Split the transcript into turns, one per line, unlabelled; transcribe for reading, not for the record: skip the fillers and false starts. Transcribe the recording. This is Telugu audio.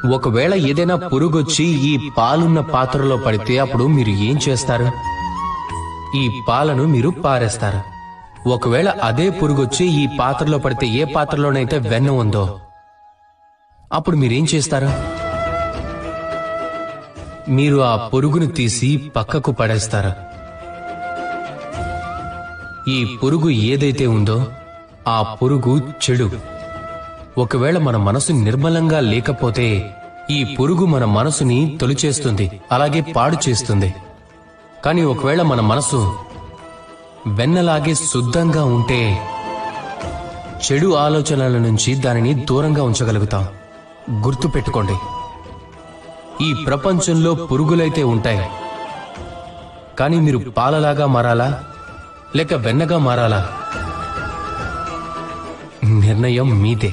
ఒకవేళ ఏదైనా పురుగొచ్చి ఈ పాలున్న పాత్రలో పడితే అప్పుడు మీరు ఏం చేస్తారు? ఈ పాలను మీరు పారేస్తారు. ఒకవేళ అదే పురుగొచ్చి ఈ పాత్రలో పడితే, ఏ పాత్రలోనైతే వెన్న ఉందో, అప్పుడు మీరేం చేస్తారు? మీరు ఆ పురుగును తీసి పక్కకు పడేస్తారు. ఈ పురుగు ఏదైతే ఉందో ఆ పురుగు చెడు. ఒకవేళ మన మనసు నిర్మలంగా లేకపోతే ఈ పురుగు మన మనసుని తొలిచేస్తుంది, అలాగే పాడు చేస్తుంది. కానీ ఒకవేళ మన మనసు వెన్నలాగే శుద్ధంగా ఉంటే చెడు ఆలోచనల నుంచి దానిని దూరంగా ఉంచగలుగుతాం. గుర్తు పెట్టుకోండి, ఈ ప్రపంచంలో పురుగులైతే ఉంటాయి, కానీ మీరు పాలలాగా మారాలా లేక వెన్నగా మారాలా? నిర్ణయం మీదే.